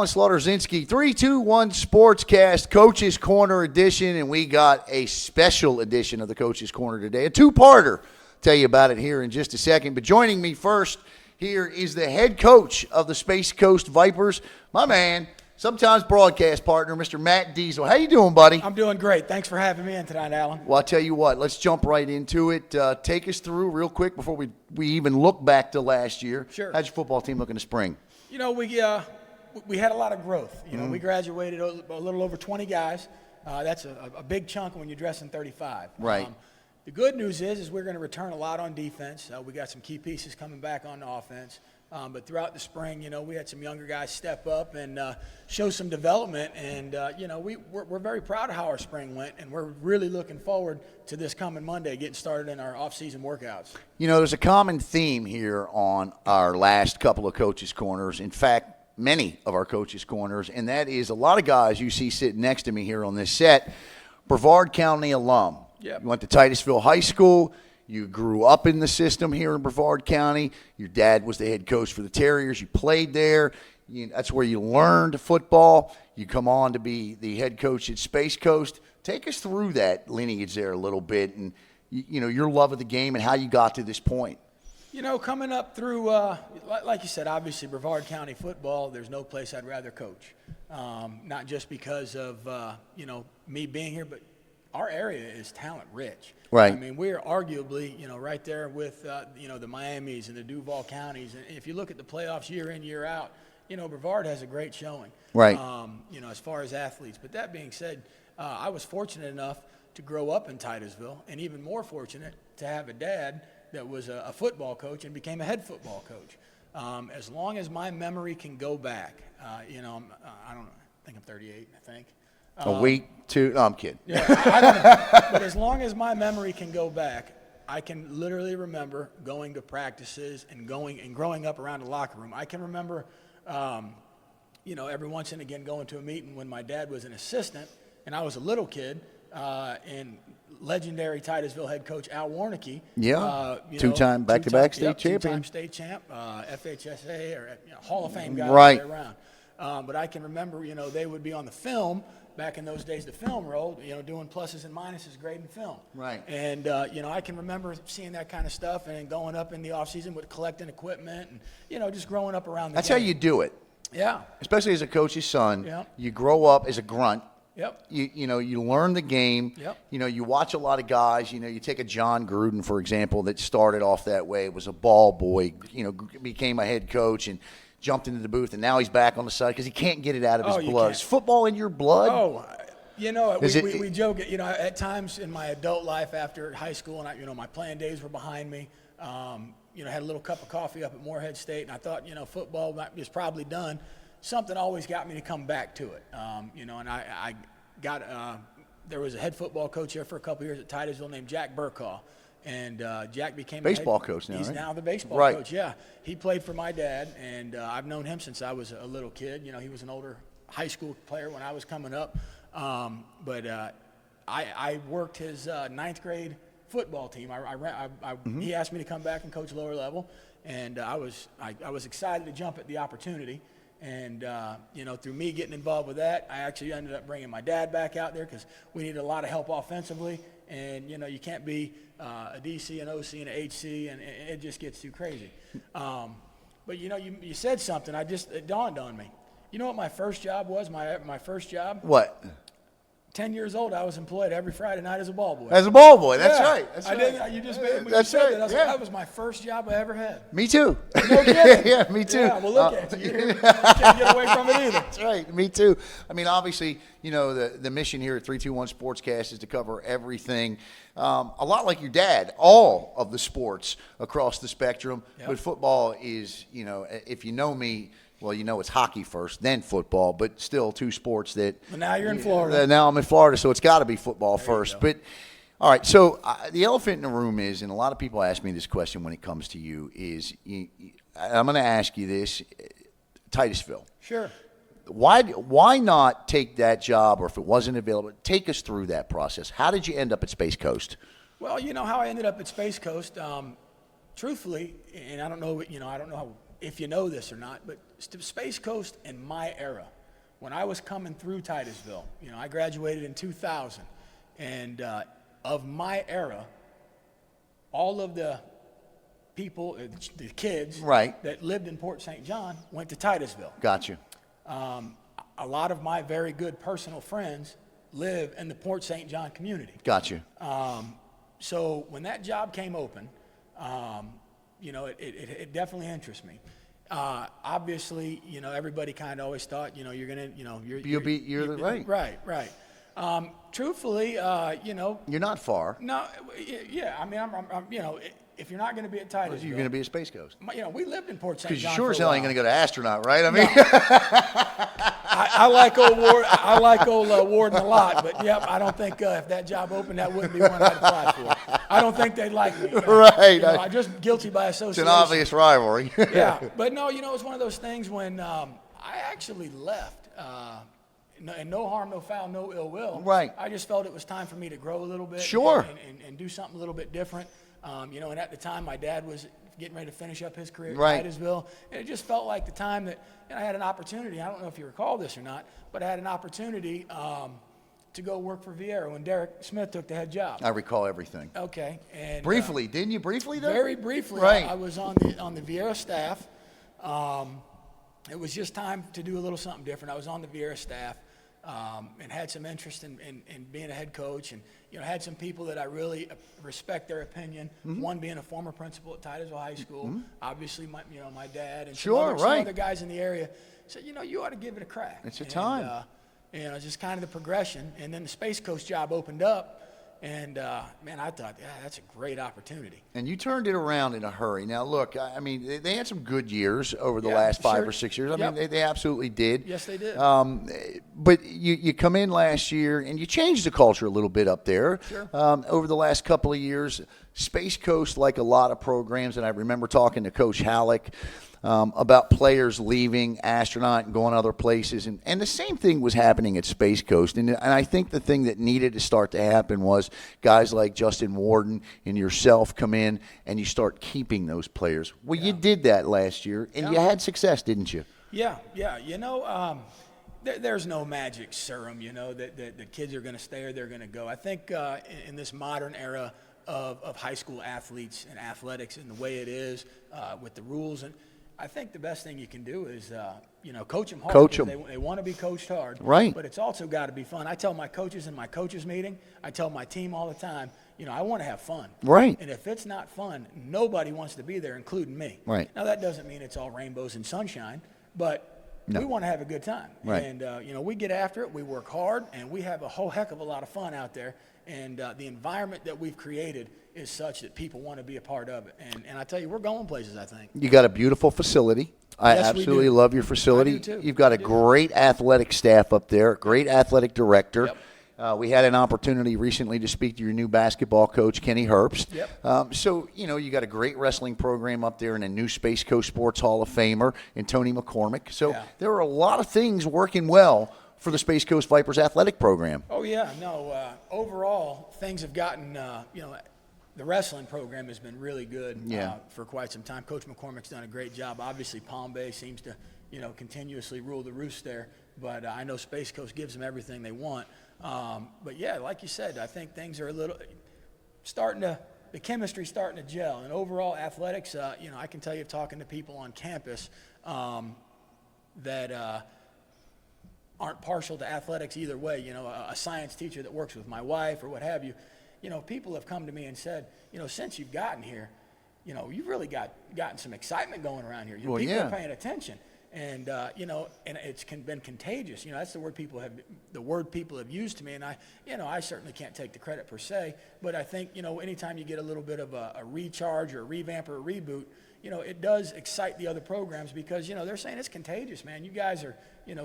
Alan Slaughter-Zinski, 321 Sportscast, Coach's Corner edition, and we got a special edition of the Coach's Corner today, a two-parter. Tell you about it here in just a second. But joining me first here is the head coach of the Space Coast Vipers, my man, sometimes broadcast partner, Mr. Matt Diesel. How you doing, buddy? I'm doing great. Thanks for having me in tonight, Alan. Well, I'll tell you what. Let's jump right into it. Take us through real quick before we even look back to last year. Sure. How's your football team looking this spring? You know, we had a lot of growth. You know, we graduated a little over 20 guys. That's a big chunk when you're dressing 35. Right. The good news is we're going to return a lot on defense. We got some key pieces coming back on the offense. But throughout the spring, you know, we had some younger guys step up and show some development. And, you know, we're very proud of how our spring went, and we're really looking forward to this coming Monday, getting started in our off-season workouts. You know, there's a common theme here on our last couple of Coaches' Corners. In fact, many of our Coaches' Corners, and that is a lot of guys you see sitting next to me here on this set, Brevard County alum. Yep. You went to Titusville High School. You grew up in the system here in Brevard County. Your dad was the head coach for the Terriers. You played there. That's where you learned football. You come on to be the head coach at Space Coast. Take us through that lineage there a little bit and, you know, your love of the game and how you got to this point. You know, coming up through, like you said, obviously Brevard County football, there's no place I'd rather coach. Not just because of, you know, me being here, but our area is talent rich. Right. I mean, we're arguably, you know, right there with, you know, the Miamis and the Duval counties. And if you look at the playoffs year in, year out, you know, Brevard has a great showing. Right. You know, as far as athletes. But that being said, I was fortunate enough to grow up in Titusville, and even more fortunate to have a dad that was a football coach and became a head football coach. As long as my memory can go back, you know, I don't know, I think I'm 38, I think. A week, two. No, I'm kidding. Yeah, I don't know. But as long as my memory can go back, I can literally remember going to practices and growing up around the locker room. I can remember, you know, every once and again going to a meeting when my dad was an assistant and I was a little kid, and legendary Titusville head coach Al Warnicki. Yeah, you two-time know, back-to-back state champion. Two-time state champ, FHSA or Hall of Fame guy Right. all the way around. But I can remember, you know, they would be on the film. Back in those days, the film rolled, you know, doing pluses and minuses, grading film. Right. And, you know, I can remember seeing that kind of stuff and going up in the offseason with collecting equipment and, you know, just growing up around the That's game. how you do it. Yeah. Especially as a coach's son. Yeah. You grow up as a grunt. Yep. You know, you learn the game. Yep. You know, you watch a lot of guys. You know, you take a John Gruden, for example, that started off that way, was a ball boy, you know, became a head coach and jumped into the booth, and now he's back on the side because he can't get it out of his blood. Is football in your blood? Oh, you know, we joke, you know, at times in my adult life after high school, and, you know, my playing days were behind me, you know, had a little cup of coffee up at Moorhead State, and I thought, you know, football was probably done. Something always got me to come back to it, you know, and I got there was a head football coach here for a couple years at Titusville named Jack Burkaw, and Jack became baseball coach now. He's right? now the baseball right. coach. Yeah, he played for my dad, and I've known him since I was a little kid. You know, he was an older high school player when I was coming up, but I worked his ninth grade football team. He asked me to come back and coach lower level, and I was excited to jump at the opportunity. And, you know, through me getting involved with that, I actually ended up bringing my dad back out there because we needed a lot of help offensively. And, you know, you can't be a DC, an OC, and an HC, and it just gets too crazy. But, you know, you said something. It dawned on me. You know what my first job was, my first job? What? 10 years old, I was employed every Friday night as a ball boy. As a ball boy, that's right. That's right. Didn't. You just made me. That's said right. That. I was yeah. like, that was my first job I ever had. Me too. No kidding. Yeah, me too. Yeah, well, look at you. You can't get away from it either. That's right. Me too. I mean, obviously, you know, the mission here at 321 Sportscast is to cover everything. A lot like your dad, all of the sports across the spectrum. Yep. But football is, you know, if you know me, well, you know it's hockey first, then football, but still two sports that. Well, now you're in Florida. Now I'm in Florida, so it's got to be football first. But, all right, so the elephant in the room is, and a lot of people ask me this question when it comes to you, is I'm going to ask you this, Titusville. Sure. Why not take that job, or if it wasn't available, take us through that process. How did you end up at Space Coast? Well, you know how I ended up at Space Coast. truthfully, and I don't know, I don't know if you know this or not, but Space Coast in my era, when I was coming through Titusville, I graduated in 2000, and of my era, all of the people, the kids that lived in Port St. John went to Titusville. Gotcha. A lot of my very good personal friends live in the Port St. John community. Gotcha. So when that job came open, it definitely interests me. Obviously, everybody kind of always thought, you're gonna, you're right. Right. Truthfully, you're not far. No, yeah. I mean, I'm if you're not going to be at Titusville, you're going to be at Space Coast. We lived in Port St. John. Because you sure as hell ain't going to go to astronaut, right? I mean, I like old Ward. I like old Warden a lot, but yep, I don't think if that job opened, that wouldn't be one I'd apply for. I don't think they'd like me. Right. I'm just guilty by association. It's an obvious rivalry. Yeah, but no, it's one of those things when I actually left. And no harm, no foul, no ill will. Right. I just felt it was time for me to grow a little bit. Sure. And do something a little bit different. And at the time, my dad was getting ready to finish up his career right. at Titusville. And it just felt like the time that I had an opportunity. I don't know if you recall this or not, but I had an opportunity to go work for Vieira when Derek Smith took the head job. I recall everything. Okay. And briefly, didn't you briefly though? Very briefly. Right. I was on the Vieira staff. It was just time to do a little something different. I was on the Vieira staff. And had some interest in being a head coach, and had some people that I really respect their opinion. Mm-hmm. One being a former principal at Titusville High School, mm-hmm. obviously my dad, and some other guys in the area said, you ought to give it a crack. It's a time. Just kind of the progression, and then the Space Coast job opened up. And, I thought, that's a great opportunity. And you turned it around in a hurry. Now, look, I mean, they had some good years over the last 5 or 6 years. I mean, they absolutely did. Yes, they did. But you come in last year, and you changed the culture a little bit up there. Sure. Over the last couple of years, Space Coast, like a lot of programs, and I remember talking to Coach Halleck, about players leaving Astronaut and going other places. And the same thing was happening at Space Coast. And I think the thing that needed to start to happen was guys like Justin Warden and yourself come in and you start keeping those players. Well, you did that last year, and you had success, didn't you? Yeah. There's no magic serum, that the kids are going to stay or they're going to go. I think in this modern era of high school athletes and athletics and the way it is with the rules, and I think the best thing you can do is, coach them hard. Coach them. They want to be coached hard. Right. But it's also got to be fun. I tell my coaches in my coaches meeting, I tell my team all the time, I want to have fun. Right. And if it's not fun, nobody wants to be there, including me. Right. Now, that doesn't mean it's all rainbows and sunshine, but we want to have a good time. Right. And, we get after it, we work hard, and we have a whole heck of a lot of fun out there. And the environment that we've created is such that people want to be a part of it. And I tell you, we're going places, I think. You got a beautiful facility. I absolutely love your facility. I do too. You've got a great athletic staff up there, great athletic director. Yep. We had an opportunity recently to speak to your new basketball coach, Kenny Herbst. Yep. So, you got a great wrestling program up there and a new Space Coast Sports Hall of Famer in Tony McCormick. So there are a lot of things working well for the Space Coast Vipers athletic program. Oh, yeah. No, overall, things have gotten, the wrestling program has been really good for quite some time. Coach McCormick's done a great job. Obviously, Palm Bay seems to, continuously rule the roost there. But I know Space Coast gives them everything they want. But, yeah, like you said, I think things are a little the chemistry's starting to gel. And overall athletics, I can tell you talking to people on campus that aren't partial to athletics either way. A science teacher that works with my wife or what have you. People have come to me and said, since you've gotten here, you've really gotten some excitement going around here. People are paying attention, and and it's been contagious. That's the word people have used to me, and I certainly can't take the credit per se, but I think anytime you get a little bit of a recharge or a revamp or a reboot, it does excite the other programs because they're saying it's contagious, man. You guys are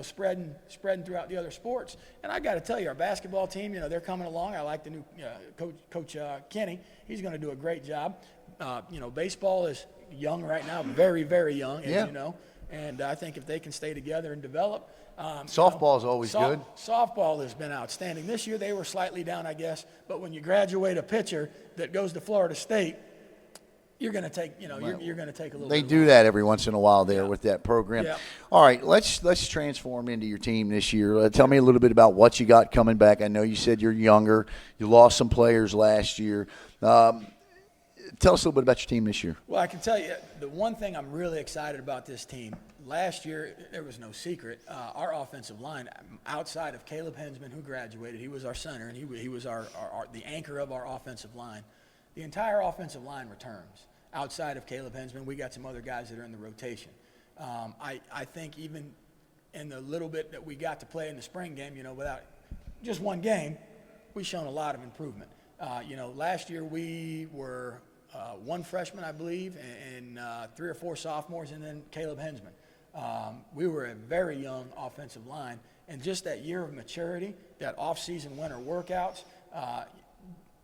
spreading throughout the other sports. And I got to tell you, our basketball team, they're coming along. I like the new coach Kenny. He's going to do a great job. Baseball is young right now, very, very young, as you know. And I think if they can stay together and develop. Softball is always good. Softball has been outstanding. This year they were slightly down, I guess. But when you graduate a pitcher that goes to Florida State, you're going to take, you're going to take a little. They bit do that every once in a while there with that program. Yeah. All right, let's transform into your team this year. Tell me a little bit about what you got coming back. I know you said you're younger. You lost some players last year. Tell us a little bit about your team this year. Well, I can tell you the one thing I'm really excited about this team. Last year, there was no secret. Our offensive line, outside of Caleb Hensman, who graduated, he was our center, and he was the anchor of our offensive line. The entire offensive line returns. Outside of Caleb Hensman, we got some other guys that are in the rotation. I think even in the little bit that we got to play in the spring game, without just one game, we've shown a lot of improvement. Last year we were one freshman, I believe, and 3 or 4 sophomores, and then Caleb Hensman. We were a very young offensive line, and just that year of maturity, that off-season winter workouts,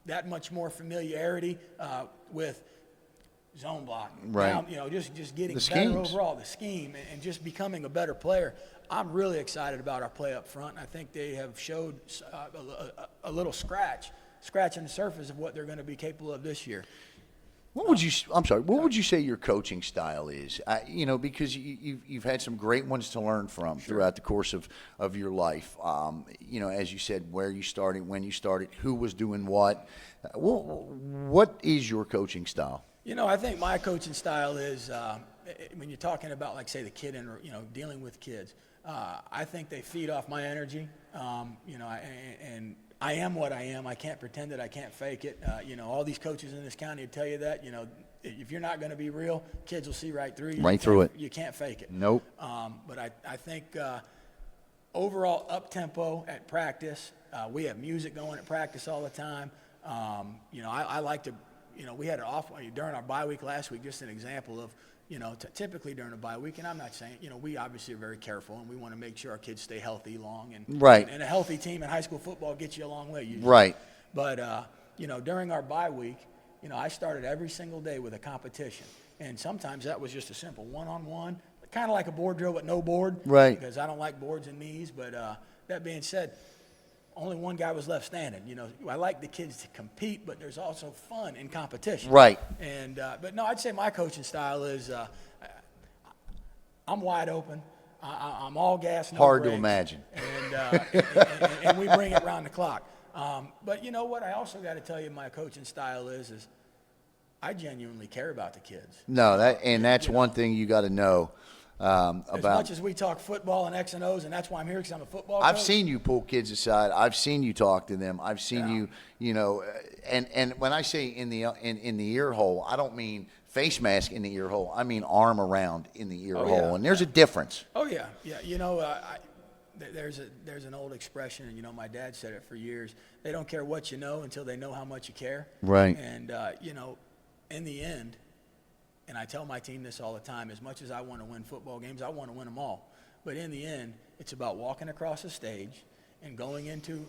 that much more familiarity with zone blocking. Right. Now, just getting better overall, the scheme, and just becoming a better player. I'm really excited about our play up front. I think they have showed a little scratching the surface of what they're going to be capable of this year. What would you say your coaching style is? Because you've had some great ones to learn from throughout the course of your life. As you said, where you started, when you started, who was doing what. What is your coaching style? I think my coaching style is when you're talking about, like, say, the kid and dealing with kids. I think they feed off my energy. And I am what I am. I can't pretend it. I can't fake it. All these coaches in this county will tell you that. If you're not going to be real, kids will see right through you. Right through it. You can't fake it. Nope. But I think overall up-tempo at practice. We have music going at practice all the time. I like to, we had an off during our bye week last week, just an example of, typically during a bye week, and I'm not saying, we obviously are very careful, and we want to make sure our kids stay healthy long. And, right. And a healthy team in high school football gets you a long way usually. Right. But, during our bye week, I started every single day with a competition. And sometimes that was just a simple one-on-one, kind of like a board drill but no board. Right. Because I don't like boards and knees. But that being said, only one guy was left standing. I like the kids to compete, but there's also fun in competition. Right. And but no, I'd say my coaching style is I'm wide open. I'm all gas, no Hard brakes, to imagine. And we bring it round the clock. But you know what? I also got to tell you, my coaching style is I genuinely care about the kids. No, that's one thing you got to know. As much as we talk football and X and O's, and that's why I'm here, because I'm a football coach. I've seen you pull kids aside. I've seen you talk to them. I've seen you, and when I say in the ear hole, I don't mean face mask in the ear hole. I mean arm around in the ear hole, yeah. and there's a difference. Oh yeah. There's an old expression, and my dad said it for years. They don't care what you know until they know how much you care. Right. And in the end. And I tell my team this all the time, as much as I want to win football games, I want to win them all. But in the end, it's about walking across the stage and going into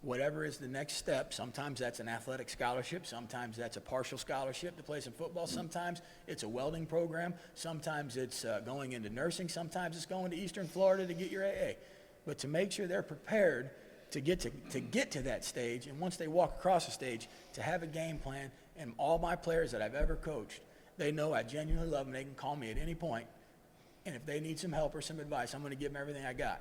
whatever is the next step. Sometimes that's an athletic scholarship. Sometimes that's a partial scholarship to play some football. Sometimes it's a welding program. Sometimes it's going into nursing. Sometimes it's going to Eastern Florida to get your AA. But to make sure they're prepared to get to that stage, and once they walk across the stage, to have a game plan. And all my players that I've ever coached, they know I genuinely love them. They can call me at any point. And if they need some help or some advice, I'm going to give them everything I got.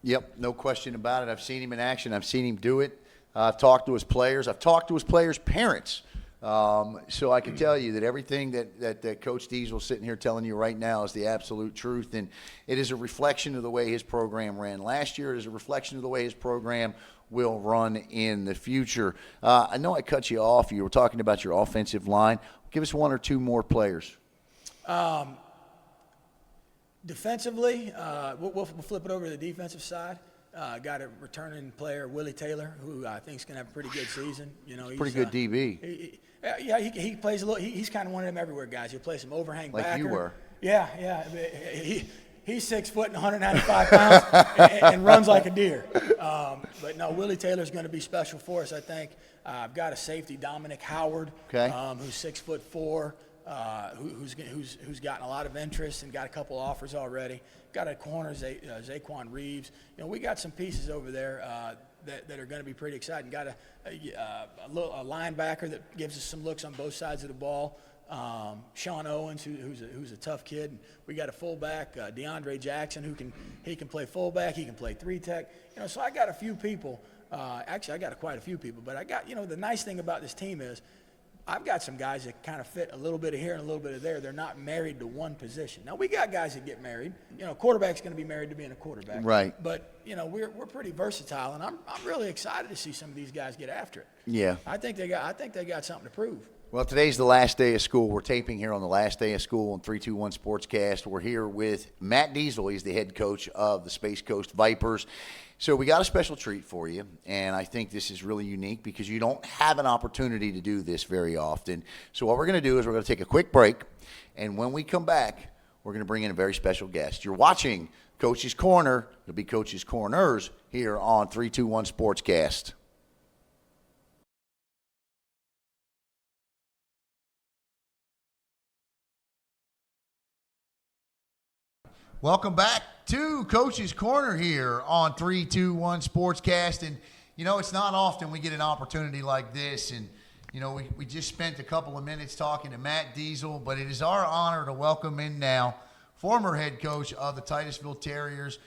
Yep, no question about it. I've seen him in action. I've seen him do it. I've talked to his players. I've talked to his players' parents. So I can tell you that everything that Coach Diesel's sitting here telling you right now is the absolute truth. And it is a reflection of the way his program ran last year. It is a reflection of the way his program will run in the future. I know I cut you off. You were talking about your offensive line. Give us one or two more players. Defensively, we'll flip it over to the defensive side. Got a returning player, Willie Taylor, who I think is going to have a pretty good season. He's pretty good DB. He plays a little. He's kind of one of them everywhere guys. He'll play some overhang like backer. You were. Yeah. He's 6 foot and 195 pounds and runs like a deer. But no, Willie Taylor's going to be special for us, I think. I've got a safety, Dominic Howard, who's 6'4", who's gotten a lot of interest and got a couple offers already. Got a corner, Zaquan Reeves. We got some pieces over there that are going to be pretty exciting. Got a linebacker that gives us some looks on both sides of the ball. Sean Owens, who's a tough kid. We got a fullback, DeAndre Jackson, he can play fullback. He can play three tech. So I got a few people. Actually, I got quite a few people. But I got, the nice thing about this team is I've got some guys that kind of fit a little bit of here and a little bit of there. They're not married to one position. Now, we got guys that get married. Quarterback's going to be married to being a quarterback. Right. But, we're pretty versatile, and I'm really excited to see some of these guys get after it. Yeah. I think they got something to prove. Well, today's the last day of school. We're taping here on the last day of school on 321 Sportscast. We're here with Matt Diesel. He's the head coach of the Space Coast Vipers. So we got a special treat for you, and I think this is really unique because you don't have an opportunity to do this very often. So what we're going to do is we're going to take a quick break, and when we come back, we're going to bring in a very special guest. You're watching Coach's Corner. It'll be Coach's Corners here on 321 Sportscast. Welcome back to Coach's Corner here on 321 Sportscast. And, it's not often we get an opportunity like this. And, we just spent a couple of minutes talking to Matt Diesel, but it is our honor to welcome in now former head coach of the Titusville Terriers.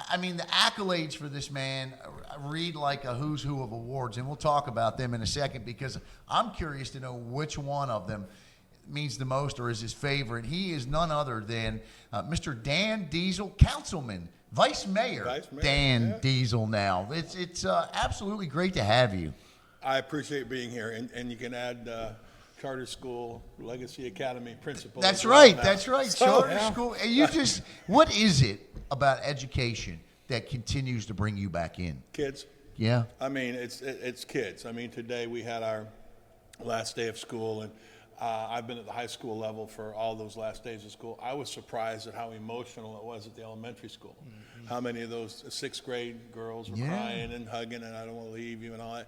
I mean, the accolades for this man read like a who's who of awards, and we'll talk about them in a second because I'm curious to know which one of them means the most or is his favorite. He is none other than Mr. Dan Diesel, Councilman, Vice Mayor Dan Diesel now. It's absolutely great to have you. I appreciate being here, and you can add charter school, Legacy Academy principal. That's right. Charter school. And what is it about education that continues to bring you back in? Kids. Yeah. I mean, it's kids. I mean, today we had our last day of school, and I've been at the high school level for all those last days of school. I was surprised at how emotional it was at the elementary school. Mm-hmm. How many of those sixth grade girls were crying and hugging and I don't want to leave you and all that.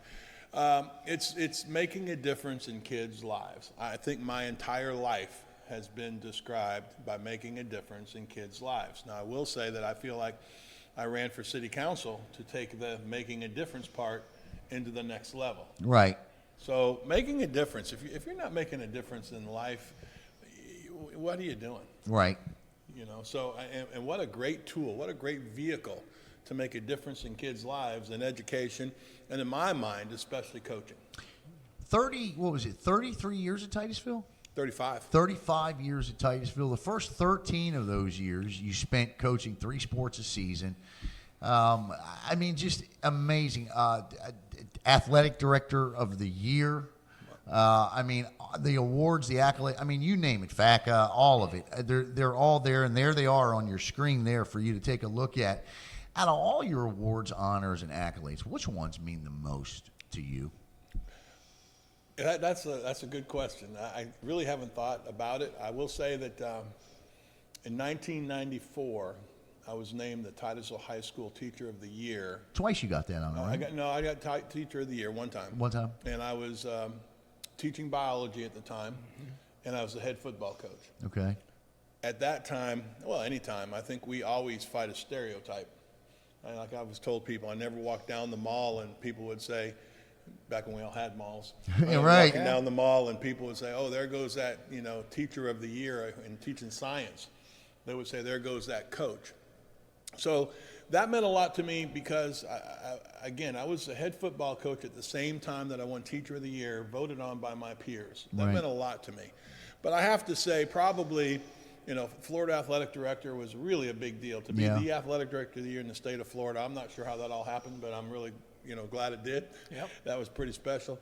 It's making a difference in kids' lives. I think my entire life has been described by making a difference in kids' lives. Now, I will say that I feel like I ran for city council to take the making a difference part into the next level. Right. So making a difference, if you're not making a difference in life, what are you doing? Right. So, and what a great tool, what a great vehicle to make a difference in kids' lives and education, and in my mind, especially coaching. 33 years at Titusville? 35. 35 years at Titusville. The first 13 of those years you spent coaching 3 sports a season. I mean, just amazing. Athletic Director of the Year. I mean, the awards, the accolade. I mean, you name it, FACA, all of it. They're all there, and there they are on your screen there for you to take a look at. Out of all your awards, honors, and accolades, which ones mean the most to you? That's a good question. I really haven't thought about it. I will say that in 1994, I was named the Titusville High School Teacher of the Year. Twice you got that on, right? I got Teacher of the Year one time. One time? And I was teaching biology at the time, and I was the head football coach. Okay. At that time, well, any time, I think we always fight a stereotype. Like I was told people, I never walked down the mall and people would say, back when we all had malls. Right. Walking down the mall and people would say, oh, there goes that, Teacher of the Year in teaching science. They would say, there goes that coach. So that meant a lot to me because, I was the head football coach at the same time that I won Teacher of the Year, voted on by my peers. That meant a lot to me. But I have to say, probably, Florida Athletic Director was really a big deal. To be the Athletic Director of the Year in the state of Florida, I'm not sure how that all happened, but I'm really, glad it did. Yep. That was pretty special.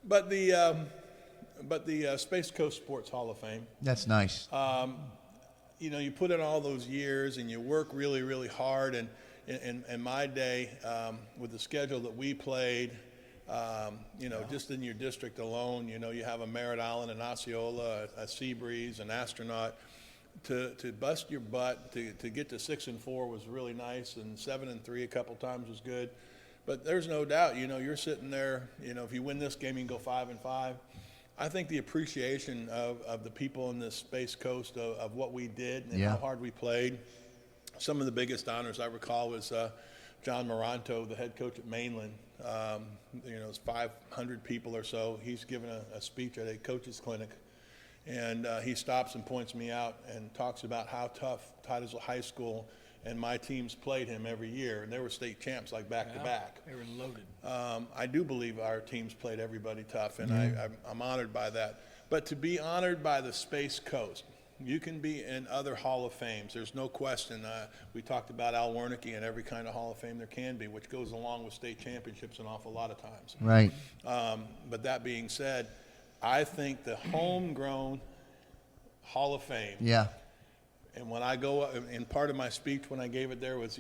But the Space Coast Sports Hall of Fame. That's nice. You put in all those years and you work really, really hard. And in my day, with the schedule that we played, just in your district alone, you have a Merritt Island, an Osceola, a Seabreeze, an Astronaut. To bust your butt, to get to 6-4 was really nice, and 7-3 a couple times was good. But there's no doubt, you're sitting there, if you win this game, you can go 5-5. I think the appreciation of the people in this Space Coast of what we did and how hard we played. Some of the biggest honors I recall was John Moranto, the head coach at Mainland. It's 500 people or so. He's given a speech at a coach's clinic. And he stops and points me out and talks about how tough Titusville High School and my teams played him every year. And they were state champs like back to back. They were loaded. I do believe our teams played everybody tough, and I'm honored by that. But to be honored by the Space Coast, you can be in other Hall of Fames. There's no question. We talked about Al Wernicke and every kind of Hall of Fame there can be, which goes along with state championships an awful lot of times. Right. But that being said, I think the homegrown Hall of Fame. Yeah. And when I go up, and part of my speech when I gave it there was,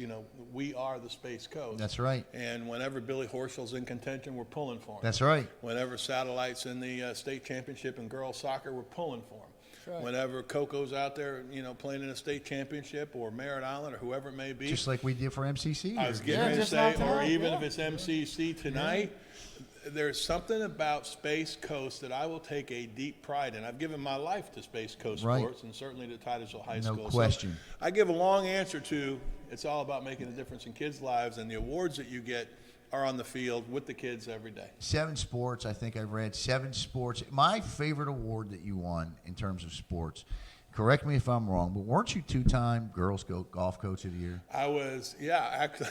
we are the Space Coast. That's right. And whenever Billy Horschel's in contention, we're pulling for him. That's right. Whenever Satellite's in the state championship in girls soccer, we're pulling for him. Right. Whenever Coco's out there, playing in a state championship, or Merritt Island, or whoever it may be. Just like we did for MCC. I was getting ready to say, or even if it's MCC tonight, there's something about Space Coast that I will take a deep pride in. I've given my life to Space Coast sports, and certainly to Titusville High School. No question. So I give a long answer to, it's all about making a difference in kids' lives, and the awards that you get are on the field with the kids every day. 7 sports, I think I've read 7 sports. My favorite award that you won in terms of sports, correct me if I'm wrong, but weren't you 2-time girls golf coach of the year? I was, actually.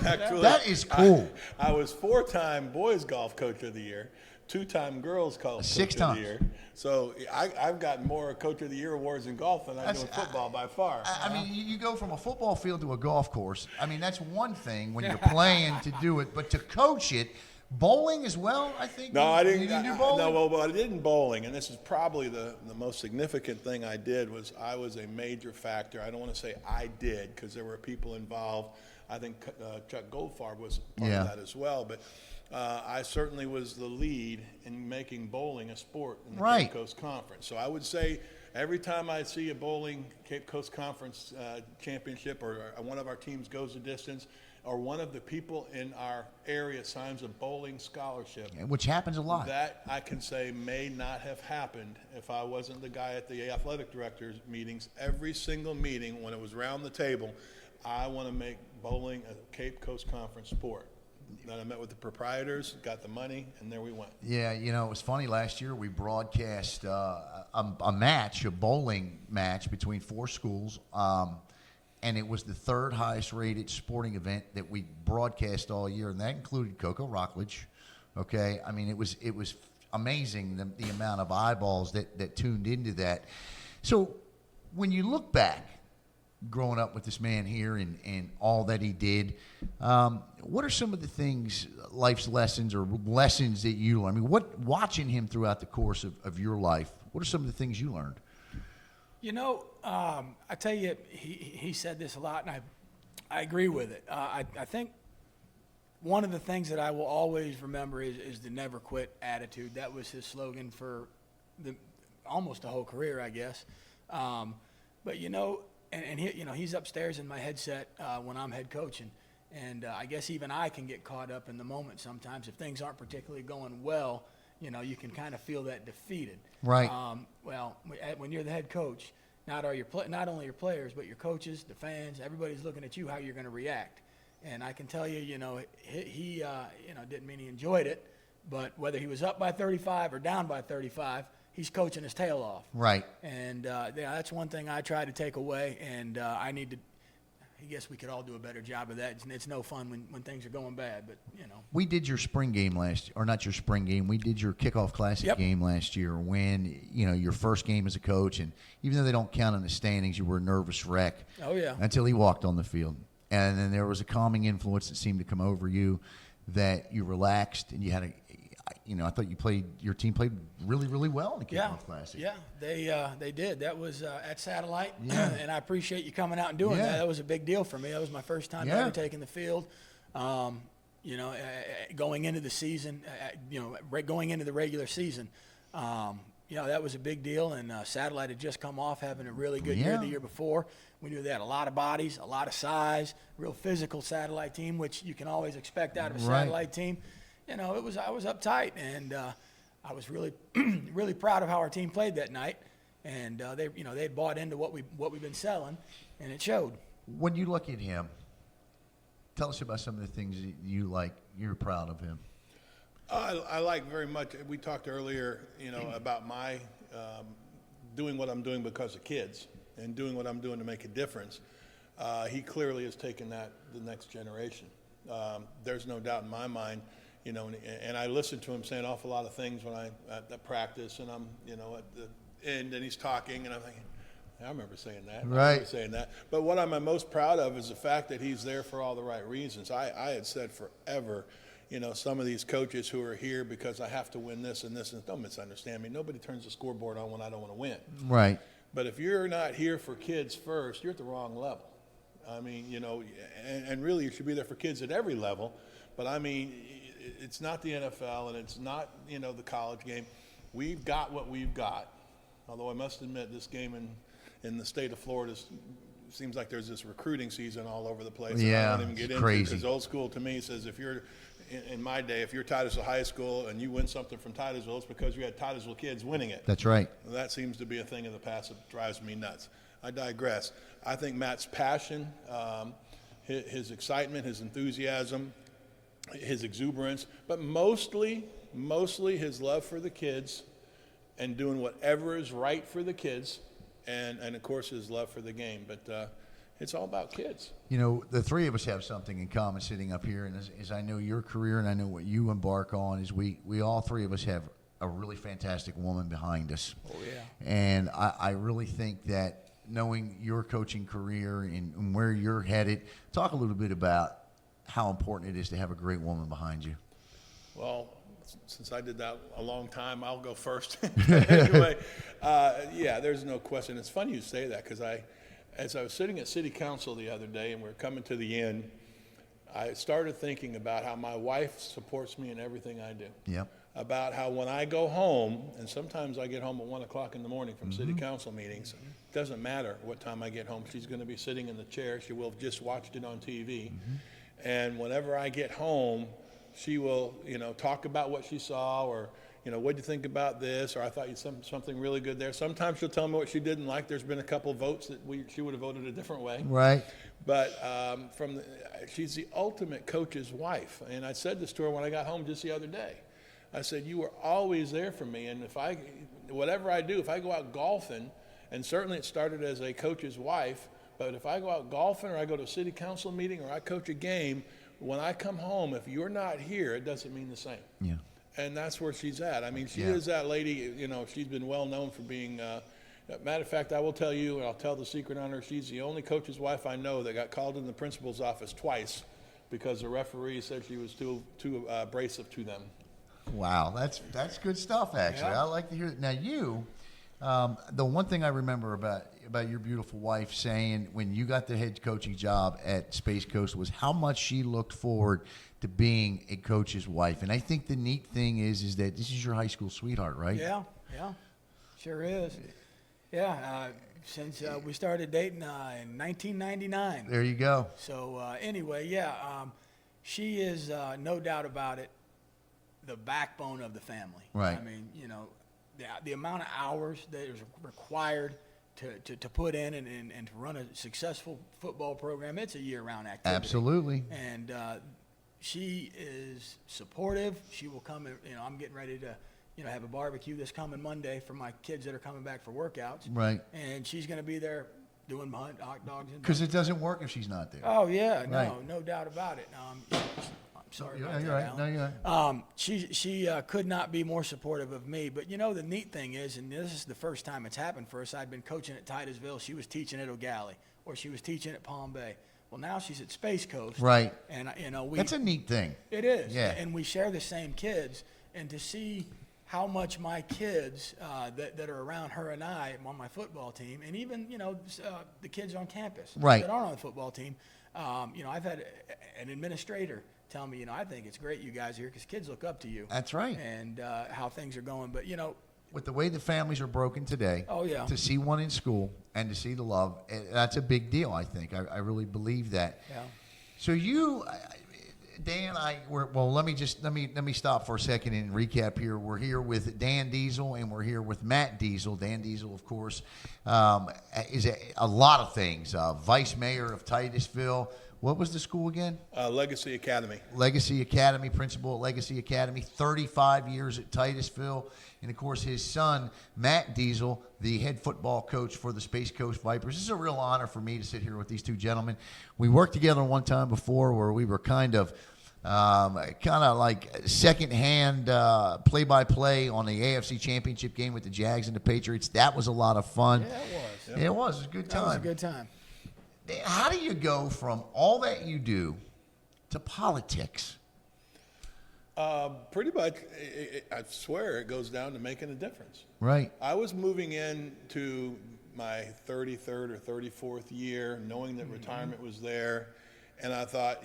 Actually, that is cool. I was 4-time boys golf coach of the year, 2-time girls golf coach of the year. So I've got more coach of the year awards in golf than I do in football by far. I mean, you go from a football field to a golf course. I mean, that's one thing when you're playing to do it, but to coach it, bowling as well, I think. No, I didn't. You didn't do bowling? No, well, I did in bowling, and this is probably the most significant thing I did. Was I was a major factor. I don't want to say I did because there were people involved. I think Chuck Goldfarb was part of that as well, but I certainly was the lead in making bowling a sport in the Cape Coast Conference. So I would say every time I see a bowling Cape Coast Conference championship, or one of our teams goes the distance, or one of the people in our area signs a bowling scholarship, which happens a lot. That I can say may not have happened if I wasn't the guy at the athletic directors meetings. Every single meeting, when it was around the table, I want to make bowling a Cape Coast Conference sport. Then I met with the proprietors, got the money, and there we went. Yeah, it was funny. Last year we broadcast a match, a bowling match between 4 schools, and it was the 3rd highest rated sporting event that we broadcast all year, and that included Cocoa Rockledge. Okay, I mean it was amazing the amount of eyeballs that tuned into that. So when you look back, growing up with this man here and all that he did, what are some of the things, life's lessons or lessons that you learned? I mean, watching him throughout the course of your life, what are some of the things you learned? I tell you, he said this a lot, and I agree with it. I think one of the things that I will always remember is the never quit attitude. That was his slogan for almost the whole career, I guess. But and he, he's upstairs in my headset when I'm head coaching, and I guess even I can get caught up in the moment sometimes if things aren't particularly going well. You can kind of feel that defeated. Right. Well, when you're the head coach, not only your players, but your coaches, the fans, everybody's looking at you how you're going to react. And I can tell you, he didn't mean he enjoyed it, but whether he was up by 35 or down by 35, he's coaching his tail off. Right. And that's one thing I try to take away, and I guess we could all do a better job of that. It's no fun when things are going bad, but We did your spring game or not your spring game. We did your kickoff classic game last year when, your first game as a coach, and even though they don't count in the standings, you were a nervous wreck. Oh, yeah. Until he walked on the field. And then there was a calming influence that seemed to come over you that you relaxed and you had I thought your team played really, really well in the kickoff classic. Yeah, they did. That was at Satellite, and I appreciate you coming out and doing that. That was a big deal for me. That was my first time ever taking the field. Going into the season, going into the regular season, that was a big deal. And Satellite had just come off having a really good year the year before. We knew they had a lot of bodies, a lot of size, real physical Satellite team, which you can always expect out of a Satellite team. I was uptight, and I was really, really proud of how our team played that night. And they had bought into what we've been selling, and it showed. When you look at him, tell us about some of the things that you're proud of him. I like very much. We talked earlier, about my doing what I'm doing because of kids and doing what I'm doing to make a difference, he clearly has taken that to the next generation. There's no doubt in my mind, you know, and I listen to him say an awful lot of things when at practice, and I'm, you know, at the end, and he's talking, and I'm thinking, I remember saying that. Right. I remember saying that. But what I'm most proud of is the fact that he's there for all the right reasons. I had said forever, you know, some of these coaches who are here because I have to win this and this, and don't misunderstand me. Nobody turns the scoreboard on when I don't want to win. Right. But if you're not here for kids first, you're at the wrong level. I mean, you know, and really you should be there for kids at every level. But I mean, it's not the NFL and it's not, you know, the college game. We've got what we've got. Although I must admit this game in the state of Florida seems like there's this recruiting season all over the place. Yeah, I don't even get into crazy. because old school to me says if you're in my day, if you're Titusville High School and you win something from Titusville, it's because you had Titusville kids winning it. That's right. That seems to be a thing of the past that drives me nuts. I digress. I think Matt's passion, his excitement, his enthusiasm, his exuberance, but mostly his love for the kids and doing whatever is right for the kids, and of course his love for the game. But it's all about kids. You know, the three of us have something in common sitting up here, and as I know your career and I know what you embark on, is we all three of us have a really fantastic woman behind us. Oh, yeah. And I really think that knowing your coaching career and where you're headed, talk a little bit about how important it is to have a great woman behind you. Well, since I did that a long time, I'll go first. Anyway, yeah, there's no question. It's funny you say that because as I was sitting at City Council the other day and we were coming to the end, I started thinking about how my wife supports me in everything I do. Yep. About how when I go home, and sometimes I get home at 1 o'clock in the morning from City Council meetings, it doesn't matter what time I get home, she's going to be sitting in the chair. She will have just watched it on TV. And whenever I get home, she will, you know, talk about what she saw or, you know, what do you think about this? Or I thought you said something really good there. Sometimes she'll tell me what she didn't like. There's been a couple votes that she would have voted a different way. Right. But she's the ultimate coach's wife. And I said this to her when I got home just the other day. I said, you were always there for me. And whatever I do, if I go out golfing, and certainly it started as a coach's wife, but if I go out golfing or I go to a city council meeting or I coach a game, when I come home, if you're not here, it doesn't mean the same. Yeah. And that's where she's at. I mean, she is that lady, you know, she's been well known for being, matter of fact, I will tell you, and I'll tell the secret on her, she's the only coach's wife I know that got called in the principal's office twice because the referee said she was too abrasive to them. Wow, that's good stuff, actually. Yeah. I like to hear it. Now, you, the one thing I remember about your beautiful wife saying when you got the head coaching job at Space Coast was how much she looked forward to being a coach's wife. And I think the neat thing is that this is your high school sweetheart, right? Yeah, sure is. Yeah, since we started dating in 1999. There you go. So anyway, yeah, she is no doubt about it, the backbone of the family. Right. I mean, you know, the amount of hours that is required to put in and to run a successful football program, it's a year-round activity. Absolutely. And she is supportive. She will come, you know, I'm getting ready to, you know, have a barbecue this coming Monday for my kids that are coming back for workouts. Right. And she's going to be there doing hot dogs. Because it doesn't work if she's not there. Oh, yeah, Right. no doubt about it. I'm sorry Yeah, about you're that, right. No, Alan. you're right. She could not be more supportive of me. But, you know, the neat thing is, and this is the first time it's happened for us, I'd been coaching at Titusville. She was teaching at O'Galley, or she was teaching at Palm Bay. Well, now she's at Space Coast. Right. And, you know, That's a neat thing. it is. Yeah. And we share the same kids. And to see how much my kids that are around her and I on my football team, and even, you know, the kids on campus Right. that aren't on the football team, you know, I've had an administrator tell me, you know, I think it's great you guys are here because kids look up to you. That's right. And how things are going. But, you know, With the way the families are broken today, Oh, yeah. to see one in school and to see the love, that's a big deal, I think. I really believe that. yeah. So you, Dan, let me stop for a second and recap here. We're here with Dan Diesel and we're here with Matt Diesel. Dan Diesel, of course, is a lot of things. Vice Mayor of Titusville, What was the school again? Legacy Academy. Legacy Academy, principal at Legacy Academy, 35 years at Titusville. And, of course, his son, Matt Diesel, the head football coach for the Space Coast Vipers. This is a real honor for me to sit here with these two gentlemen. We worked together one time before where we were kind of like second-hand play-by-play on the AFC Championship game with the Jags and the Patriots. That was a lot of fun. Yeah, it was. Yeah, it was. It was a good time. That was a good time. How do you go from all that you do to politics? Pretty much, I swear, it goes down to making a difference. Right. I was moving into my 33rd or 34th year, knowing that retirement was there, and I thought,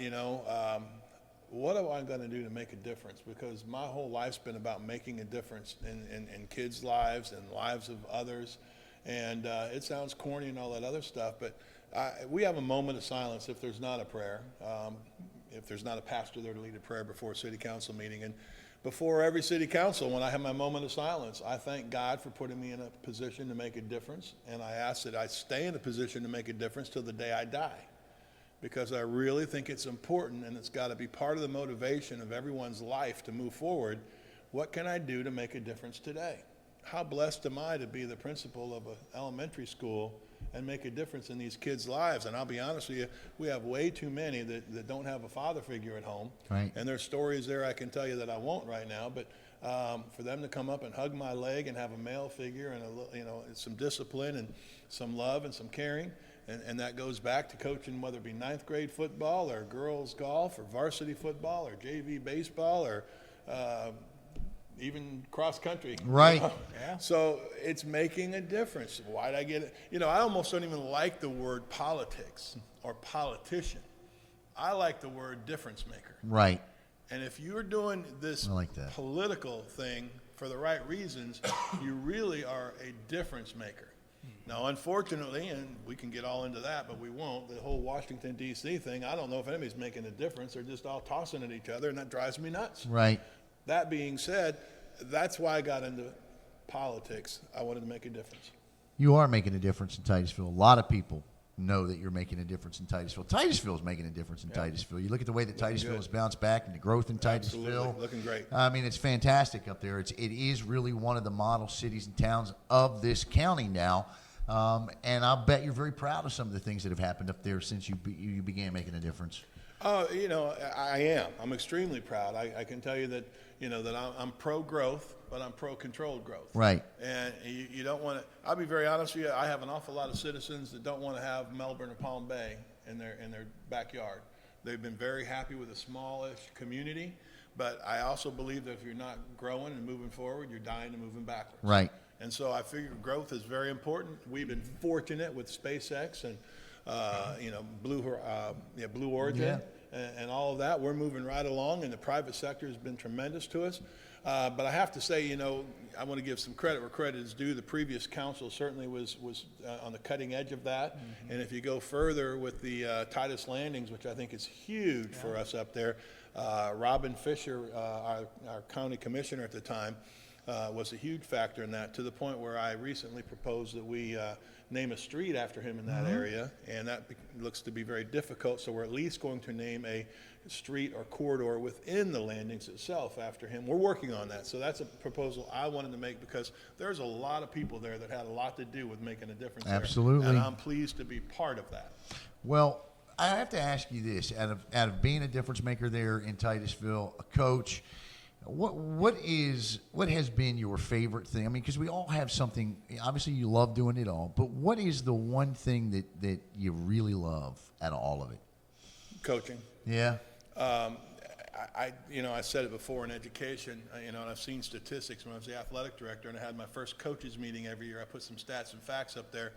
what am I going to do to make a difference? Because my whole life's been about making a difference in kids' lives and lives of others. And it sounds corny and all that other stuff, but we have a moment of silence if there's not a prayer, if there's not a pastor there to lead a prayer before a city council meeting. And before every city council, when I have my moment of silence, I thank God for putting me in a position to make a difference. And I ask that I stay in a position to make a difference till the day I die. Because I really think it's important, and it's got to be part of the motivation of everyone's life to move forward. What can I do to make a difference today? How blessed am I to be the principal of an elementary school and make a difference in these kids' lives? And I'll be honest with you, we have way too many that don't have a father figure at home. Right. And there's stories there I can tell you that I won't right now, but for them to come up and hug my leg and have a male figure and some discipline and some love and some caring, and that goes back to coaching, whether it be ninth grade football or girls golf or varsity football or JV baseball or even cross country. Right. Yeah. So it's making a difference. Why'd I get it? I almost don't even like the word politics or politician. I like the word difference maker. Right. And if you're doing this political thing for the right reasons, you really are a difference maker. Now, unfortunately, and we can get all into that, but we won't, the whole Washington, D.C. thing, I don't know if anybody's making a difference. They're just all tossing at each other, and that drives me nuts. Right. That being said, that's why I got into politics. I wanted to make a difference. You are making a difference in Titusville. A lot of people know that you're making a difference in Titusville. Titusville is making a difference in Titusville. You look at the way that Titusville has bounced back and the growth in Titusville. Absolutely. Looking great. I mean, it's fantastic up there. It is really one of the model cities and towns of this county now. And I'll bet you're very proud of some of the things that have happened up there since you began making a difference. I am. I'm extremely proud. I can tell you that, that I'm pro-growth, but I'm pro-controlled growth. Right. And you don't want to, I'll be very honest with you, I have an awful lot of citizens that don't want to have Melbourne or Palm Bay in their backyard. They've been very happy with a smallish community, but I also believe that if you're not growing and moving forward, you're dying and moving backwards. Right. And so I figure growth is very important. We've been fortunate with SpaceX and Blue Origin and all of that. We're moving right along, and the private sector has been tremendous to us. But I have to say, I want to give some credit where credit is due. The previous council certainly was on the cutting edge of that. Mm-hmm. And if you go further with the Titus Landings, which I think is huge for us up there, Robin Fisher, our county commissioner at the time, was a huge factor in that, to the point where I recently proposed that we name a street after him in that area, and that looks to be very difficult, so we're at least going to name a street or corridor within the landings itself after him. We're working on that, so that's a proposal I wanted to make because there's a lot of people there that had a lot to do with making a difference. Absolutely. There, and I'm pleased to be part of that. Well, I have to ask you this, out of being a difference maker there in Titusville, a coach, what has been your favorite thing? I mean, because we all have something. Obviously, you love doing it all, but what is the one thing that you really love out of all of it? Coaching. Yeah. I said it before in education, and I've seen statistics when I was the athletic director, and I had my first coaches meeting every year. I put some stats and facts up there,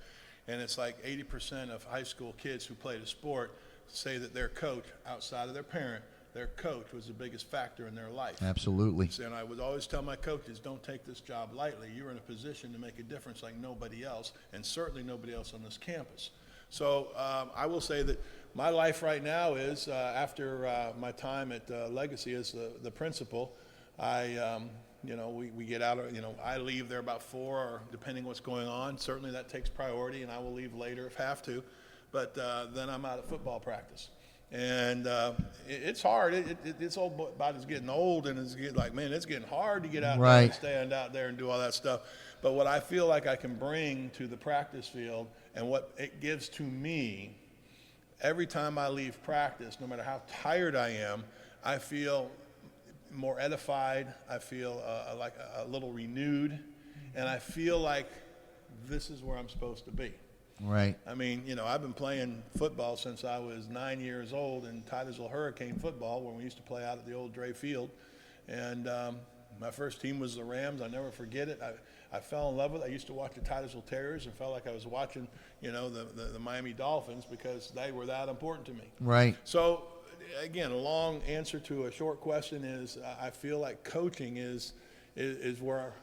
and it's like 80% of high school kids who played a sport say that their coach, outside of their parent, their coach was the biggest factor in their life. Absolutely. And I would always tell my coaches, don't take this job lightly. You're in a position to make a difference like nobody else, and certainly nobody else on this campus. So I will say that my life right now is, after my time at Legacy as the principal, we get out, I leave there about 4, or depending what's going on. Certainly that takes priority, and I will leave later if have to. But then I'm out at football practice. And it's hard. It's all about it's getting old, and it's getting like, man, it's getting hard to get out there and stand out there and do all that stuff. But what I feel like I can bring to the practice field and what it gives to me, every time I leave practice, no matter how tired I am, I feel more edified. I feel like a little renewed, and I feel like this is where I'm supposed to be. Right. I mean, I've been playing football since I was 9 years old in Titusville Hurricane football, when we used to play out at the old Dre Field. And my first team was the Rams. I never forget it. I fell in love with it. I used to watch the Titusville Terriers and felt like I was watching, the Miami Dolphins, because they were that important to me. Right. So, again, a long answer to a short question is I feel like coaching is where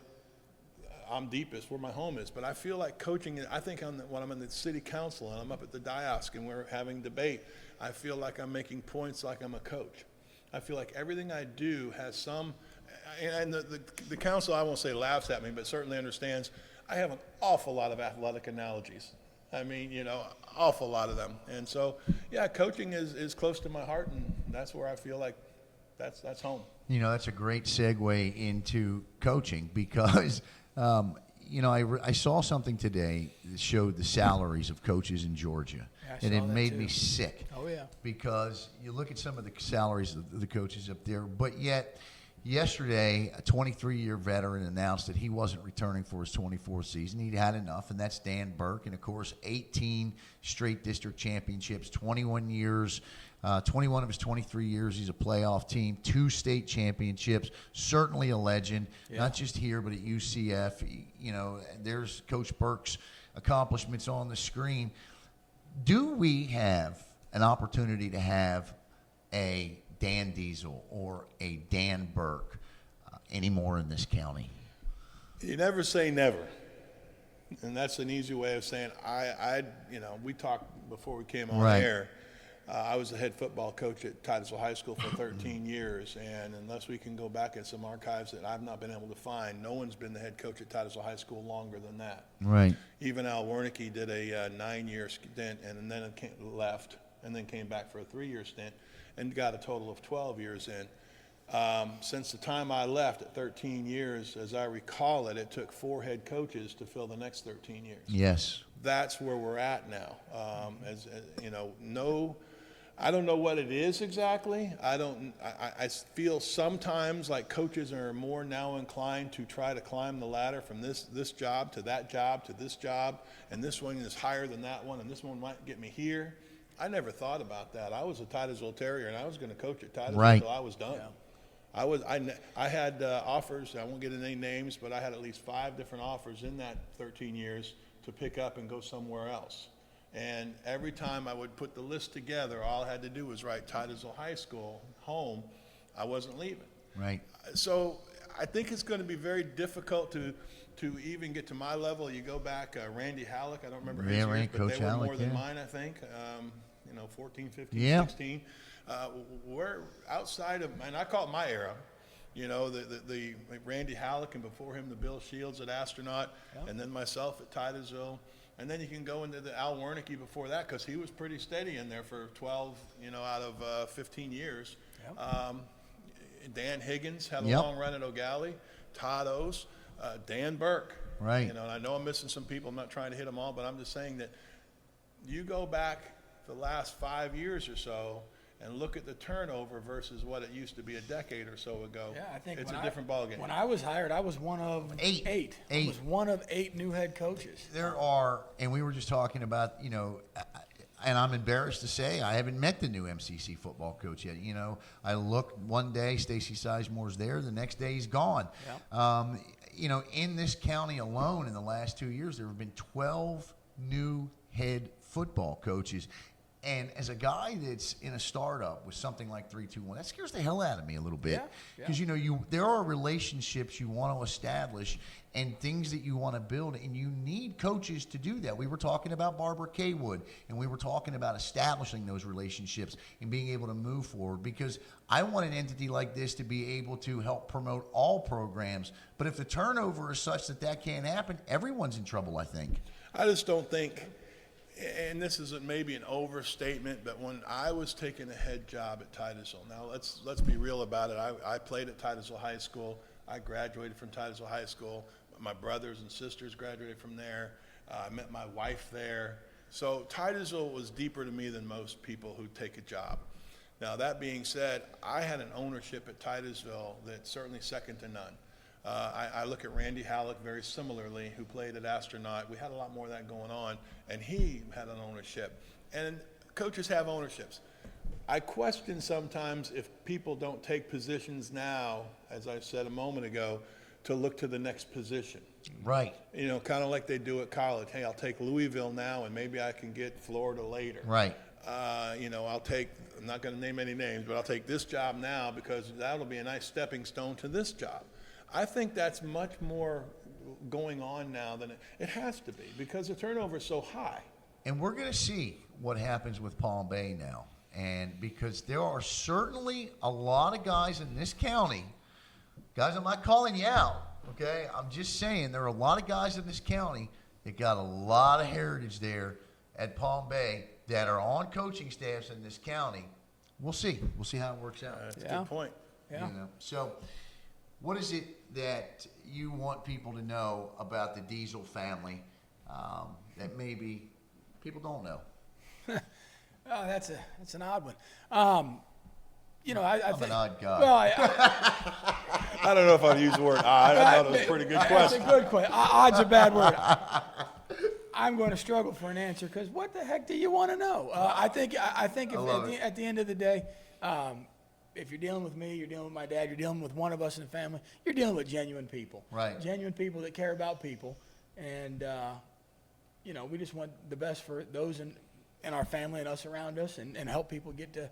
I'm deepest, where my home is. But I feel like coaching, I think when I'm in the city council and I'm up at the dais and we're having debate, I feel like I'm making points like I'm a coach. I feel like everything I do has some, and the council, I won't say laughs at me, but certainly understands I have an awful lot of athletic analogies. I mean, awful lot of them. And so, yeah, coaching is close to my heart, and that's where I feel like that's home. That's a great segue into coaching, because I saw something today that showed the salaries of coaches in Georgia, and it made me sick. Oh, yeah. Because you look at some of the salaries of the coaches up there, but yet yesterday a 23-year veteran announced that he wasn't returning for his 24th season. He'd had enough, and that's Dan Burke. And, of course, 18 straight district championships, 21 years. 21 of his 23 years, he's a playoff team, 2 state championships, certainly a legend, not just here but at UCF. There's Coach Burke's accomplishments on the screen. Do we have an opportunity to have a Dan Diesel or a Dan Burke anymore in this county? You never say never. And that's an easy way of saying we talked before we came on air. I was the head football coach at Titusville High School for 13 years, and unless we can go back at some archives that I've not been able to find, no one's been the head coach at Titusville High School longer than that. Right. Even Al Wernicke did a 9-year stint, and then left, and then came back for a 3-year stint, and got a total of 12 years in. Since the time I left at 13 years, as I recall it took 4 head coaches to fill the next 13 years. Yes. That's where we're at now. I don't know what it is exactly. I feel sometimes like coaches are more now inclined to try to climb the ladder from this job to that job to this job, and this one is higher than that one, and this one might get me here. I never thought about that. I was a Titusville Terrier, and I was going to coach at Titusville until I was done. Yeah. I had offers. I won't get into any names, but I had at least 5 different offers in that 13 years to pick up and go somewhere else. And every time I would put the list together, all I had to do was write Titusville High School home. I wasn't leaving. Right. So I think it's going to be very difficult to even get to my level. You go back, Randy Halleck, I don't remember his years, but they were more than mine, I think. 14, 15, 16. We're outside of, and I call it my era. The Randy Halleck, and before him the Bill Shields at Astronaut, and then myself at Titusville. And then you can go into the Al Wernicke before that, because he was pretty steady in there for 12, out of 15 years. Yep. Dan Higgins had a long run at O'Galley. Todd O's, Dan Burke. Right. And I know I'm missing some people. I'm not trying to hit them all, but I'm just saying that you go back the last 5 years or so and look at the turnover versus what it used to be a decade or so ago. Yeah, I think it's a different ballgame. When I was hired, I was one of eight. I was one of 8 new head coaches. There are, and we were just talking about, and I'm embarrassed to say I haven't met the new MCC football coach yet. I look one day, Stacy Sizemore's there. The next day he's gone. Yep. In this county alone in the last 2 years, there have been 12 new head football coaches. And as a guy that's in a startup with something like 321, that scares the hell out of me a little bit. Because, there are relationships you want to establish and things that you want to build, and you need coaches to do that. We were talking about Barbara Kaywood, and we were talking about establishing those relationships and being able to move forward, because I want an entity like this to be able to help promote all programs. But if the turnover is such that can't happen, everyone's in trouble, I think. I just don't think and this is maybe an overstatement, but when I was taking a head job at Titusville, now let's be real about it. I played at Titusville High School. I graduated from Titusville High School. My brothers and sisters graduated from there. I met my wife there. So Titusville was deeper to me than most people who take a job. Now, that being said, I had an ownership at Titusville that's certainly second to none. I look at Randy Halleck very similarly, who played at Astronaut. We had a lot more of that going on, and he had an ownership. And coaches have ownerships. I question sometimes if people don't take positions now, as I said a moment ago, to look to the next position. Right. You know, kind of like they do at college. Hey, I'll take Louisville now, and maybe I can get Florida later. Right. You know, I'm not going to name any names, but I'll take this job now because that'll be a nice stepping stone to this job. I think that's much more going on now than it has to be because the turnover is so high. And we're going to see what happens with Palm Bay now. And because there are certainly a lot of guys in this county, guys, I'm not calling you out, okay? I'm just saying there are a lot of guys in this county that got a lot of heritage there at Palm Bay that are on coaching staffs in this county. We'll see. We'll see how it works out. That's a good point. Yeah. You know? So what is it that you want people to know about the Diesel family that maybe people don't know? Oh, that's an odd one. You know, I I'm think, an odd guy. Well, I don't know if I'd use the word odd. I thought it was a pretty good question. That's a good question. Odd's a bad word. I'm going to struggle for an answer because what the heck do you want to know? I think if at the end of the day, if you're dealing with me, you're dealing with my dad, you're dealing with one of us in the family, you're dealing with genuine people. Right. Genuine people that care about people. And, you know, we just want the best for those in our family and us around us and help people get to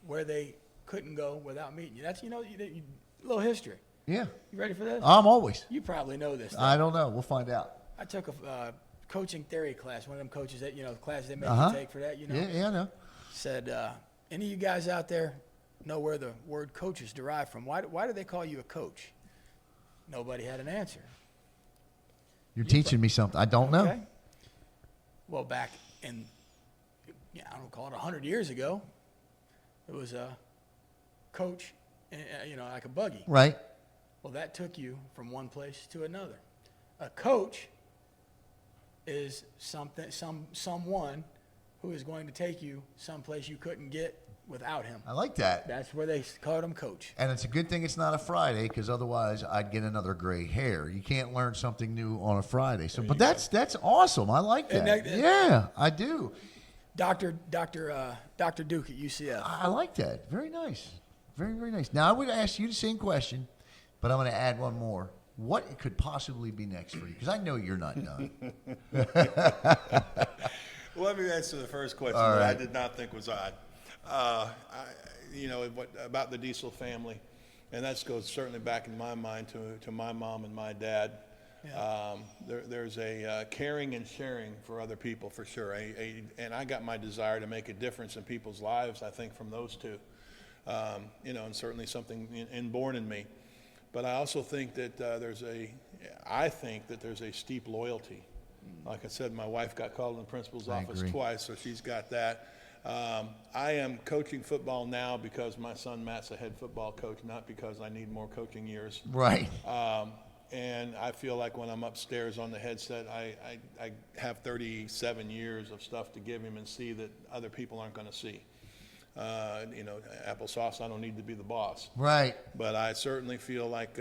where they couldn't go without meeting you. That's, you know, a little history. Yeah. You ready for this? I'm always. You probably know this. I don't know. We'll find out. I took a coaching theory class, one of them coaches that, you know, the classes they make you take for that, you know. Yeah, I know. Said, any of you guys out there know where the word coach is derived from? Why do they call you a coach? Nobody had an answer. You're teaching me something. I don't know. Okay. Well, back in, I don't call it 100 years ago, it was a coach, you know, like a buggy. Right. Well, that took you from one place to another. A coach is someone who is going to take you someplace you couldn't get without him. I like that. That's where they called him coach. And it's a good thing it's not a Friday because otherwise I'd get another gray hair. You can't learn something new on a Friday. So, but that's awesome. I like that. Yeah, I do. Dr. Duke at UCF. I like that. Very nice. Very, very nice. Now, I would ask you the same question, but I'm going to add one more. What could possibly be next for you? Because I know you're not done. Well, let me answer the first question All that right. I did not think was odd. You know, about the Diesel family, and that goes certainly back in my mind to my mom and my dad. Yeah. There's a caring and sharing for other people for sure. And I got my desire to make a difference in people's lives, I think, from those two. You know, and certainly something inborn in me. But I also think that there's a steep loyalty. Like I said, my wife got called in the principal's office twice, so she's got that. I am coaching football now because my son Matt's a head football coach, not because I need more coaching years. Right. And I feel like when I'm upstairs on the headset, I have 37 years of stuff to give him and see that other people aren't going to see. You know, applesauce, I don't need to be the boss. Right. But I certainly feel like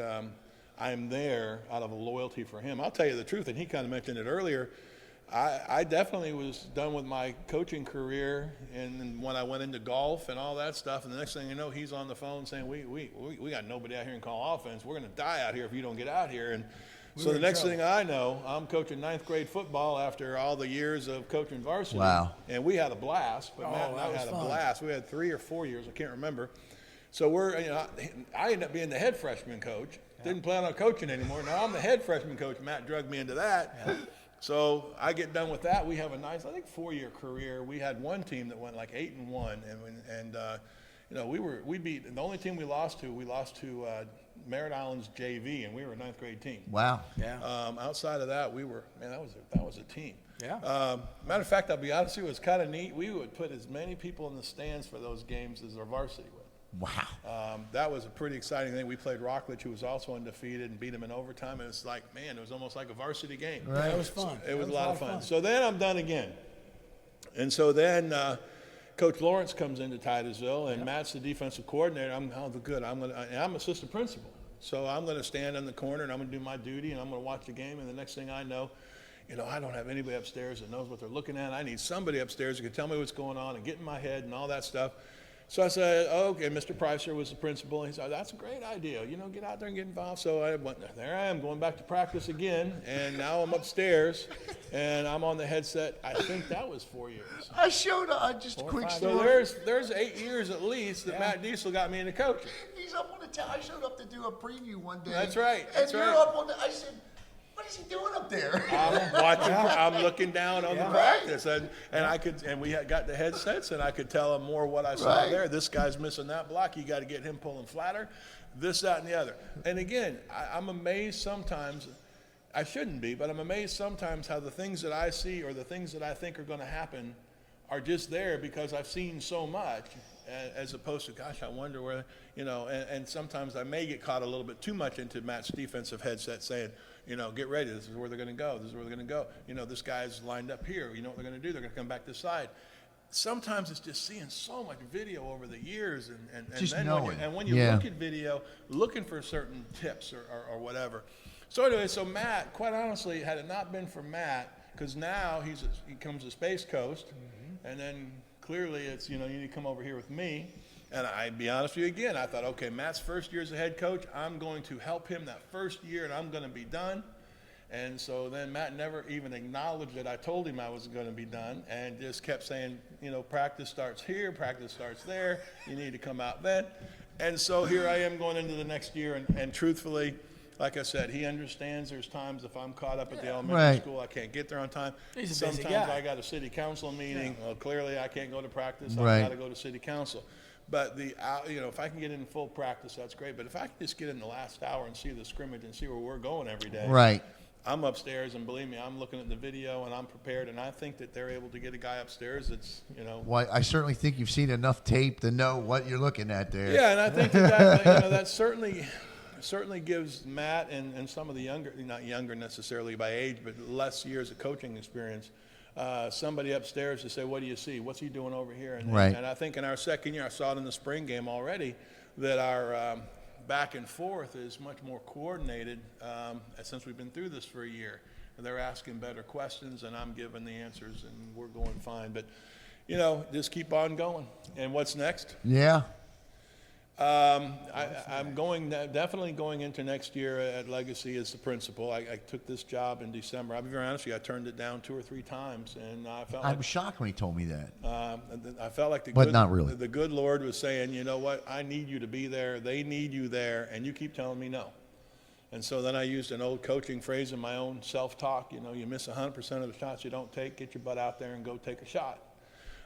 I'm there out of a loyalty for him. I'll tell you the truth, and he kind of mentioned it earlier. I definitely was done with my coaching career, and when I went into golf and all that stuff, and the next thing you know, he's on the phone saying, we got nobody out here and call offense. We're going to die out here if you don't get out here. And so the next thing I know, I'm coaching ninth grade football after all the years of coaching varsity. Wow. And we had a blast, but Matt and I had a blast. We had 3 or 4 years, I can't remember. So I ended up being the head freshman coach. Didn't plan on coaching anymore. Now I'm the head freshman coach. Matt drugged me into that. Yeah. So I get done with that. We have a nice, I think, 4-year career. We had one team that went like 8-1, and you know, we beat the only team we lost to Merritt Island's JV, and we were a 9th grade team. Wow. Yeah. Outside of that, we were, man, that was a team. Yeah. Matter of fact, I'll be honest with you, it was kind of neat. We would put as many people in the stands for those games as our varsity would. Wow. That was a pretty exciting thing. We played Rockledge, who was also undefeated, and beat them in overtime. And it's like, man, it was almost like a varsity game. Right. That was fun. It was a lot of fun. So then I'm done again. And so then Coach Lawrence comes into Titusville, and Matt's the defensive coordinator. I'm assistant principal. So I'm going to stand in the corner, and I'm going to do my duty, and I'm going to watch the game. And the next thing I know, I don't have anybody upstairs that knows what they're looking at. I need somebody upstairs who can tell me what's going on and get in my head and all that stuff. So I said, okay, Mr. Pricer was the principal. And he said, that's a great idea. Get out there and get involved. So I went there. I am going back to practice again. And now I'm upstairs, and I'm on the headset. I think that was 4 years. I showed up. Just a quick story. So there's 8 years at least that Matt Diesel got me into coaching. He's up on the tower. I showed up to do a preview one day. That's right. And you're up on the. I said, what is he doing up there? I'm watching. I'm looking down on the practice, and we had got the headsets, and I could tell him more what I saw there. This guy's missing that block. You got to get him pulling flatter. This, that, and the other. And again, I'm amazed sometimes. I shouldn't be, but I'm amazed sometimes how the things that I see or the things that I think are going to happen are just there because I've seen so much, as opposed to, gosh, I wonder where, and sometimes I may get caught a little bit too much into Matt's defensive headset saying, get ready, this is where they're going to go, this is where they're going to go. This guy's lined up here, what they're going to do, they're going to come back this side. Sometimes it's just seeing so much video over the years, and just then knowing. when you look at video, looking for certain tips or whatever. So anyway, Matt, quite honestly, had it not been for Matt, because now he comes to Space Coast, and then clearly it's, you need to come over here with me. And I'd be honest with you again, I thought, okay, Matt's first year as a head coach, I'm going to help him that first year, and I'm going to be done. And so then Matt never even acknowledged that I told him I was going to be done, and just kept saying, practice starts here, practice starts there, you need to come out then. And so here I am going into the next year, and truthfully, like I said, he understands there's times if I'm caught up at the elementary school, I can't get there on time. He's a busy Sometimes guy. I got a city council meeting. Well, clearly I can't go to practice. Right. I've got to go to city council. But if I can get in full practice, that's great. But if I can just get in the last hour and see the scrimmage and see where we're going every day, Right. I'm upstairs, and believe me, I'm looking at the video and I'm prepared. And I think that they're able to get a guy upstairs that's, Well, I certainly think you've seen enough tape to know what you're looking at there. Yeah, and I think that certainly gives Matt and some of the younger, not younger necessarily by age, but less years of coaching experience, somebody upstairs to say, what do you see? What's he doing over here? And I think in our second year, I saw it in the spring game already, that our back and forth is much more coordinated since we've been through this for a year. And they're asking better questions, and I'm giving the answers, and we're going fine. But, just keep on going. And what's next? Yeah. I'm definitely going into next year at Legacy as the principal. I took this job in December. I'll be very honest with you, I turned it down 2 or 3 times, and I felt I was shocked when he told me that. I felt like not really. The good Lord was saying, you know what, I need you to be there. They need you there, and you keep telling me no. And so then I used an old coaching phrase in my own self-talk. You miss 100% of the shots you don't take. Get your butt out there and go take a shot.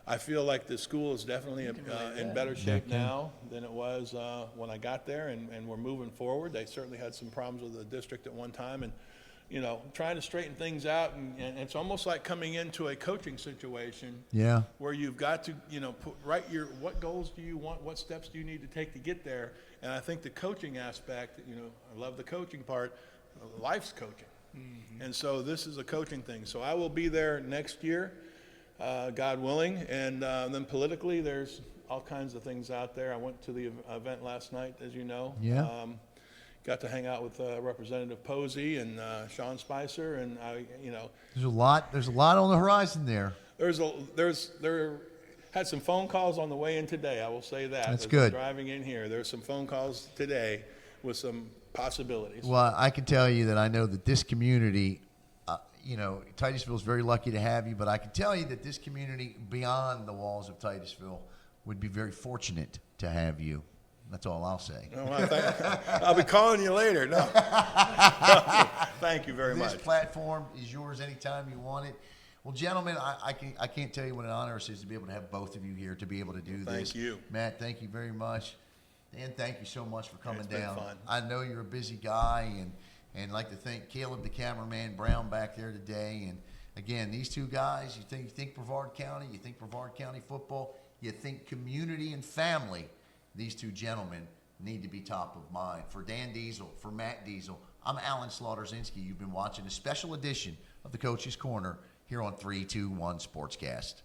I feel like the school is definitely in better shape now than it was when I got there, and we're moving forward. They certainly had some problems with the district at one time, and trying to straighten things out, and it's almost like coming into a coaching situation where you've got to write what goals do you want, what steps do you need to take to get there. And I think the coaching aspect, I love the coaching part. Life's coaching, and so this is a coaching thing. So I will be there next year. God willing, and then politically, there's all kinds of things out there. I went to the event last night, as you know. Yeah. Got to hang out with Representative Posey and Sean Spicer, and There's a lot on the horizon there. There had some phone calls on the way in today. I will say that. That's As good. I'm driving in here, there's some phone calls today with some possibilities. Well, I can tell you that I know that this community, Titusville is very lucky to have you, but I can tell you that this community beyond the walls of Titusville would be very fortunate to have you. That's all I'll say. I'll be calling you later. No. Thank you very much. This platform is yours anytime you want it. Well, gentlemen, I can't tell you what an honor it is to be able to have both of you here to be able to do this. Thank you. Matt, thank you very much. Dan, thank you so much for coming It's been down. fun. I know you're a busy guy, and like to thank Caleb, the cameraman, Brown back there today. And again, these two guys, you think Brevard County, you think Brevard County football, you think community and family. These two gentlemen need to be top of mind. For Dan Diesel, for Matt Diesel, I'm Alan Slaughterzinski. You've been watching a special edition of the Coach's Corner here on 321 Sportscast.